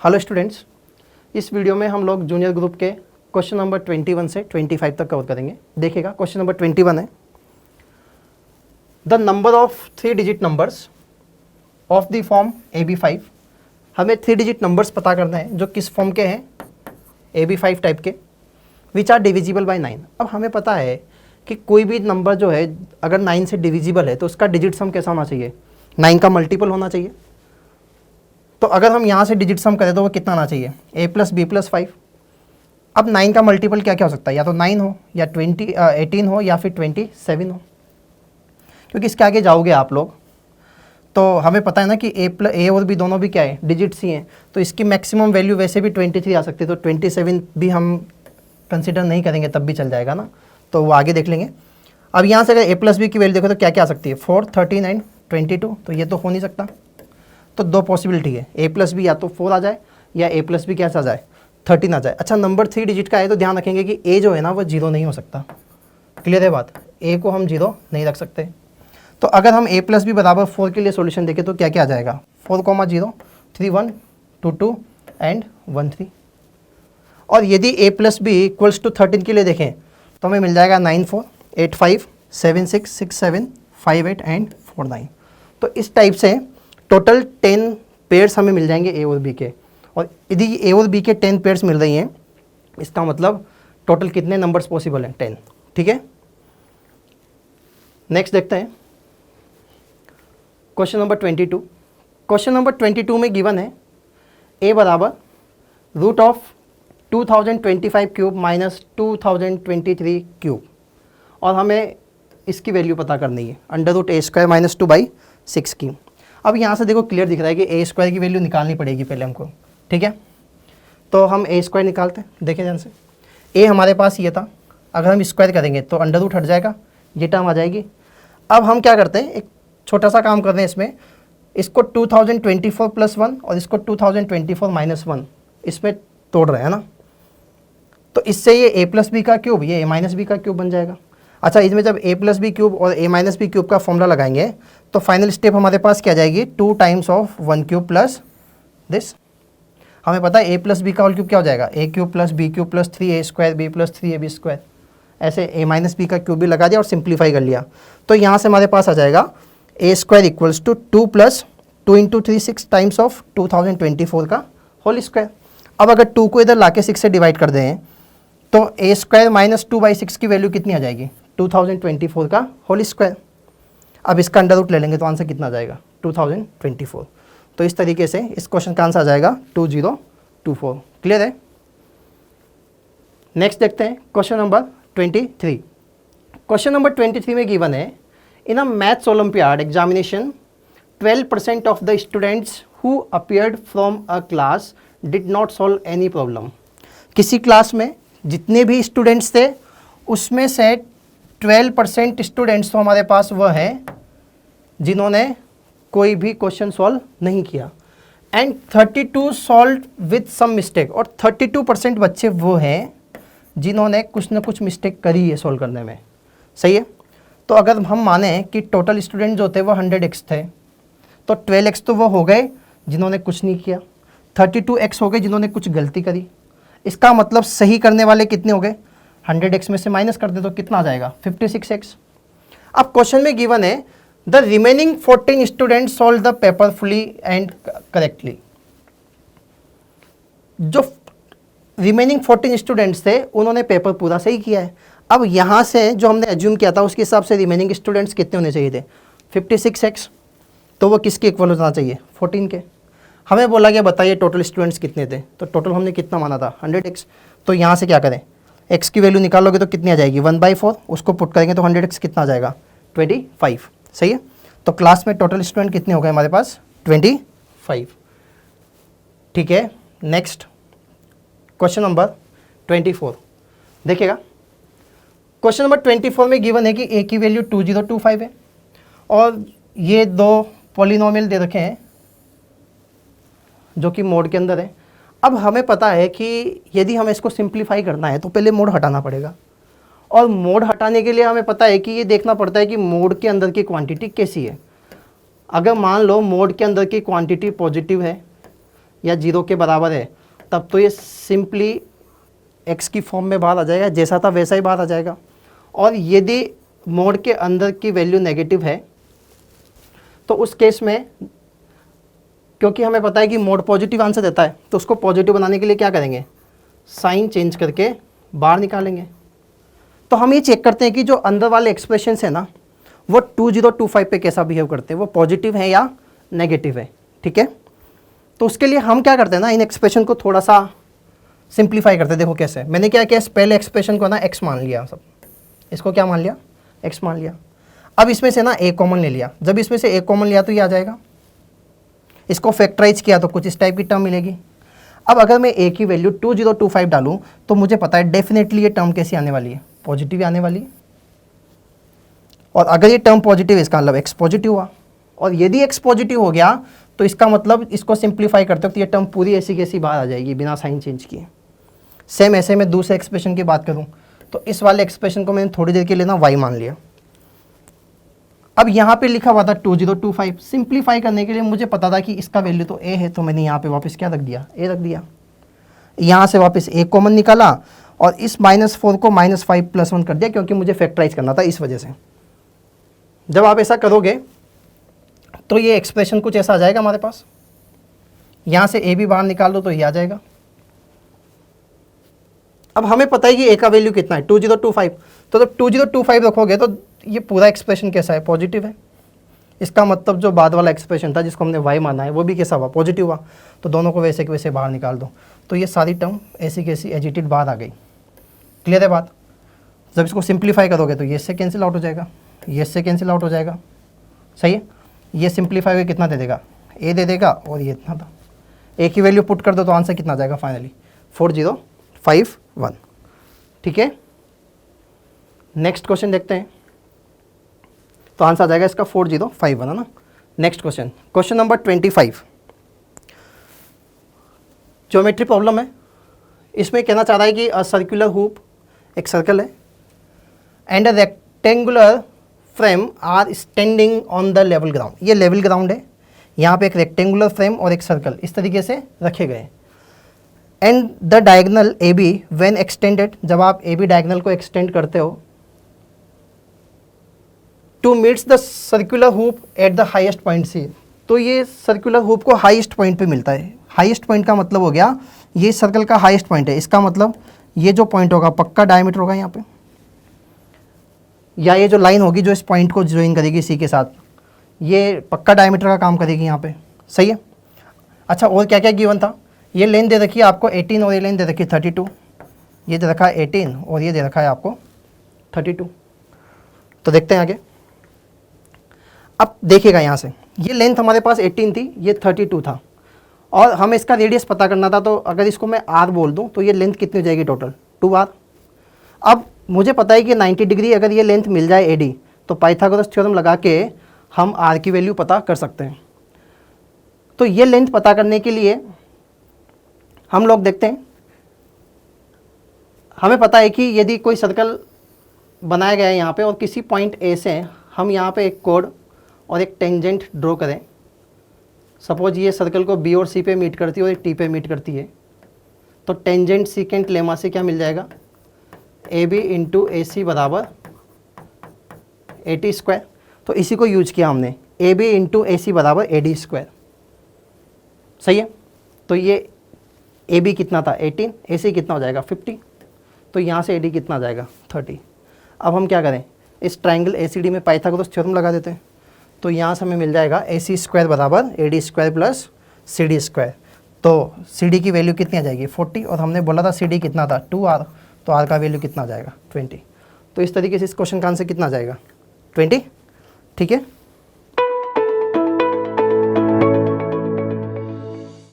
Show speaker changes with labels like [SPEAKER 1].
[SPEAKER 1] Hello students, इस video में हम लोग जूनियर ग्रुप के क्वेश्चन नंबर 21 से 25 तक कवर करेंगे। देखिएगा, क्वेश्चन नंबर 21 है, the number of 3 digit numbers of the form AB5। हमें 3 डिजिट नंबर्स पता करना है जो किस फॉर्म के हैं, AB5 टाइप के, विच आर डिविजिबल बाय 9। अब हमें पता है कि कोई भी नंबर जो है अगर 9 से डिविजिबल है तो उसका डिजिट सम कैसा होना चाहिए, 9 का मल्टीपल होना चाहिए। तो अगर हम यहाँ से डिजिट सम करें तो वो कितना आना चाहिए, a + b + 5। अब 9 का मल्टीपल क्या क्या हो सकता है, या तो 9 हो या 18 हो या फिर 27 हो, क्योंकि इसके आगे जाओगे आप लोग तो हमें पता है ना कि a और b दोनों भी क्या है, डिजिट्स ही हैं। तो इसकी मैक्सिमम वैल्यू वैसे भी 23 आ सकती है, तो 27 भी हम कंसिडर नहीं करेंगे तब भी चल जाएगा ना, तो वो आगे देख लेंगे। अब यहाँ से अगर a + b की वैल्यू देखो तो क्या क्या आ सकती है, 4, 13 एंड 22, तो ये तो हो नहीं सकता। तो दो पॉसिबिलिटी है, a + b या तो 4 आ जाए या a + b कैसा आ जाए, 13 आ जाए। अच्छा, नंबर 3 डिजिट का है तो ध्यान रखेंगे कि a जो है ना वो 0 नहीं हो सकता। क्लियर है बात, a को हम 0 नहीं रख सकते। तो अगर हम a + b बराबर 4 के लिए सॉल्यूशन देखें तो क्या क्या आ जाएगा, 4, 0, 3, 1, 2, 2 एंड 1, 3। और यदि a + b = 13 के लिए देखें तो हमें मिल जाएगा 9, 4, 8, 5, 7, 6, 6, 7, 5, 8 एंड 4, 9। तो इस टाइप से टोटल 10 पेयर्स हमें मिल जाएंगे a और b के। और यदि a और b के 10 पेयर्स मिल रही हैं, इसका मतलब टोटल कितने नंबर्स पॉसिबल हैं, 10। ठीक है, नेक्स्ट देखते हैं क्वेश्चन नंबर 22। क्वेश्चन नंबर 22 में गिवन है a बराबर √2025³ - 2023 क्यूब, और हमें इसकी वैल्यू पता करनी है, √a² - 2/6 की। अब यहाँ से देखो क्लियर दिख रहा है कि a² की वैल्यू निकालनी पड़ेगी पहले हमको। ठीक है, तो हम a² निकालते हैं। देखें ध्यान से, a हमारे पास ये था, अगर हम स्क्वायर करेंगे तो अंडर हट जाएगा, ये टर्म आ जाएगी। अब हम क्या करते हैं, एक छोटा सा काम कर रहे हैं इसमें, इसको 2024 + 1 और इसको 2024 - 1 इसमें तोड़ रहे हैं ना, तो इससे ये a + b का क्यूब, ये a - b का क्यूब बन जाएगा। अच्छा, इसमें जब a + b क्यूब और a - b क्यूब का फॉर्मूला लगाएंगे तो फाइनल स्टेप हमारे पास क्या जाएगी, 2 times of 1 cube plus this. हमें पता है a + b का होल क्यूब क्या हो जाएगा, a³ + b³ + 3a² b + 3ab²। ऐसे a - b का क्यूब भी लगा दिया और सिंप्लीफाई कर लिया, तो यहाँ से हमारे पास आ जाएगा a² = 2 + 2 × 3 6 टाइम्स ऑफ 2024 का होल स्क्वायर। अब अगर 2 को इधर लाके 6 से डिवाइड कर दें तो a² - 2/6 की वैल्यू कितनी आ जाएगी, 2024 का होल स्क्वायर। अब इसका अंडर ले लेंगे तो आंसर कितना आ जाएगा, 2024। तो इस तरीके से इस क्वेश्चन का आंसर आ जाएगा 2024। क्लियर है, नेक्स्ट देखते हैं क्वेश्चन नंबर 23। क्वेश्चन नंबर 23 में गिवन है, in a maths Olympiad examination 12% of the students who appeared from a class did not solve any problem. किसी क्लास में जितने भी स्टूडेंट्स थे उसमें से 12% स्टूडेंट्स तो हमारे पास वह हैं जिन्होंने कोई भी क्वेश्चन सॉल्व नहीं किया, and 32 solve with some mistake, और 32% बच्चे वो हैं जिन्होंने कुछ ना कुछ मिस्टेक करी है सॉल्व करने में। सही है, तो अगर हम माने कि टोटल स्टूडेंट जो थे वो 100x थे, तो 12x तो वो हो गए जिन्होंने कुछ नहीं किया, 32x हो गए जिन्होंने कुछ गलती करी। इसका मतलब सही करने वाले कितने हो गए, 100x में से माइनस कर दे तो कितना आ जाएगा, 56x। अब क्वेश्चन में गिवन है, the remaining 14 student solve the paper fully and correctly. जो रिमेनिंग 14 स्टूडेंट्स थे उन्होंने पेपर पूरा सही किया है। अब यहाँ से जो हमने एज्यूम किया था उसके हिसाब से रिमेनिंग स्टूडेंट्स कितने होने चाहिए थे, 56x, तो वो किसके इक्वल होना चाहिए, 14 के। हमें बोला गया बताइए टोटल स्टूडेंट्स कितने थे, तो टोटल हमने कितना माना था, 100x। तो यहाँ से क्या करें, x की वैल्यू निकालोगे तो कितनी आ जाएगी, 1/4, उसको पुट करेंगे तो 100x कितना आ जाएगा, 25। सही है, तो क्लास में टोटल स्टूडेंट कितने हो गए हमारे पास, 25। ठीक है, नेक्स्ट क्वेश्चन नंबर 24 देखिएगा। क्वेश्चन नंबर 24 में गिवन है कि a की वैल्यू 2025 है और ये दो पॉलिनोमियल दे रखे हैं जो कि मोड के अंदर है। अब हमें पता है कि यदि हमें इसको सिंप्लीफाई करना है तो पहले मोड हटाना पड़ेगा, और मोड हटाने के लिए हमें पता है कि ये देखना पड़ता है कि मोड के अंदर की क्वांटिटी कैसी है। अगर मान लो मोड के अंदर की क्वांटिटी पॉजिटिव है या 0 के बराबर है, तब तो ये सिंपली x की फॉर्म में बाहर आ जाएगा, जैसा था वैसा ही बाहर आ जाएगा। और यदि मोड के अंदर की वैल्यू नेगेटिव है तो उस केस में, क्योंकि हमें पता है कि मोड पॉजिटिव आंसर देता है, तो उसको पॉजिटिव बनाने के लिए क्या करेंगे, साइन चेंज करके बाहर निकालेंगे। तो हम ये चेक करते हैं कि जो अंदर वाले एक्सप्रेशन है ना, वो 2025 पे कैसा बिहेव करते हैं, वो पॉजिटिव है या नेगेटिव है। ठीक है, तो उसके लिए हम क्या करते हैं ना, इन एक्सप्रेशन को थोड़ा सा सिंप्लीफाई करते हैं। देखो कैसे, मैंने क्या किया, पहले एक्सप्रेशन को ना x मान लिया, सब इसको क्या मान लिया, x मान लिया। अब इसमें से ना a कॉमन ले लिया, जब इसमें से a कॉमन लिया तो ये आ जाएगा। इसको फैक्टराइज किया तो कुछ इस टाइप की टर्म मिलेगी। अब अगर मैं a की वैल्यू 2025 डालूं तो मुझे पता है डेफिनेटली ये टर्म कैसी आने वाली है, पॉजिटिव आने वाली है। और अगर ये टर्म पॉजिटिव है इसका मतलब x पॉजिटिव हुआ, और यदि x पॉजिटिव हो गया तो इसका मतलब इसको सिंप्लीफाई करते वक्त ये टर्म पूरी ऐसी कैसी बाहर आ जाएगी बिना साइन चेंज किए। सेम ऐसे मैं दूसरे एक्सप्रेशन की बात करूं तो इस वाले एक्सप्रेशन को मैंने थोड़ी देर के लिए ना y मान लिया। अब यहाँ पे लिखा हुआ था 2025, सिंप्लीफाई करने के लिए मुझे पता था कि इसका वैल्यू तो a है, तो मैंने यहाँ पे वापस क्या रख दिया, a रख दिया। यहाँ से वापस a कॉमन निकाला और इस -4 को -5 + 1 कर दिया, क्योंकि मुझे फैक्टराइज करना था इस वजह से। जब आप ऐसा करोगे तो ये एक्सप्रेशन कुछ ऐसा आ जाएगा हमारे पास। यहाँ से a भी बाहर निकाल दो तो ये आ जाएगा। अब हमें पता है कि a का वैल्यू कितना है, 2025, तो जब 2025 रखोगे तो ये पूरा एक्सप्रेशन कैसा है, पॉजिटिव है। इसका मतलब जो बाद वाला एक्सप्रेशन था जिसको हमने y माना है वो भी कैसा हुआ, पॉजिटिव हुआ। तो दोनों को वैसे के वैसे बाहर निकाल दो, तो ये सारी टर्म ऐसी कैसी एजिटेड बाहर आ गई। क्लियर है बात। जब इसको सिंप्लीफाई करोगे तो ये इससे कैंसिल आउट हो जाएगा, ये इससे कैंसिल आउट हो जाएगा। सही है, ये सिंप्लीफाई हुए कितना दे देगा, a दे देगा, और ये इतना था। a की वैल्यू पुट कर दो तो आंसर कितना आ जाएगा फाइनली, 4051। ठीक है, नेक्स्ट क्वेश्चन देखते हैं। तो आंसर आ जाएगा इसका 4051, है ना। Next question, question number 25, geometry problem है। इसमें कहना चाह रहा है कि अ सर्कुलर हुप, एक सर्कल है, and a rectangular frame are standing on the level ground. ये लेवल ग्राउंड है, यहाँ पे एक रेक्टेंगुलर फ्रेम और एक सर्कल इस तरीके से रखे गए। And the diagonal A B when extended, जब आप ए बी डायगोनल को एक्सटेंड करते हो to meets the circular hoop at the highest point C, तो ये सर्कुलर हुप को हाईएस्ट पॉइंट पे मिलता है। हाईएस्ट पॉइंट का मतलब हो गया ये सर्कल का हाईएस्ट पॉइंट है, इसका मतलब ये जो पॉइंट होगा पक्का डायमीटर होगा यहाँ पे, या ये जो लाइन होगी जो इस पॉइंट को ज्वाइन करेगी सी के साथ, ये पक्का डायमीटर का काम करेगी यहाँ पे। सही है। अच्छा, और क्या क्या गिवन था, ये लेंथ दे रखी है आपको 18 और ये लेंथ दे रखी है 32। ये दे रखा है 18 और ये दे रखा है आपको 32। तो देखते हैं आगे। अब देखिएगा यहाँ से, ये लेंथ हमारे पास 18 थी, ये 32 था, और हमें इसका रेडियस पता करना था। तो अगर इसको मैं r बोल दूँ तो ये लेंथ कितनी हो जाएगी टोटल, 2r। अब मुझे पता है कि 90 डिग्री अगर ये लेंथ मिल जाए AD, तो पाइथागोरस थ्योरम लगा के हम r की वैल्यू पता कर सकते हैं। तो ये लेंथ पता करने के लिए हम लोग देखते हैं, हमें पता है कि यदि कोई सर्कल बनाया गया है यहाँ पे और किसी पॉइंट A से हम यहाँ पे एक कोड और एक टेंजेंट ड्रॉ करें। सपोज ये सर्कल को B और C पे मीट करती है और एक T पे मीट करती है, तो टेंजेंट सीकेंट लेमा से क्या मिल जाएगा, AB इंटू AC बराबर AT²। तो इसी को यूज किया हमने, AB इंटू AC बराबर AD²। सही है। तो ये AB कितना था 18, AC कितना हो जाएगा 50, तो यहाँ से AD कितना आ जाएगा 30। अब हम क्या करें, इस ट्राइंगल ACD में पाइथागोरस थ्योरम लगा देते हैं। तो यहाँ से हमें मिल जाएगा AC² बराबर AD² प्लस CD²। तो CD की वैल्यू कितनी आ जाएगी 40, और हमने बोला था CD कितना था 2r, तो r का वैल्यू कितना आ जाएगा 20। तो इस तरीके से इस क्वेश्चन का आंसर कितना आ जाएगा 20। ठीक है।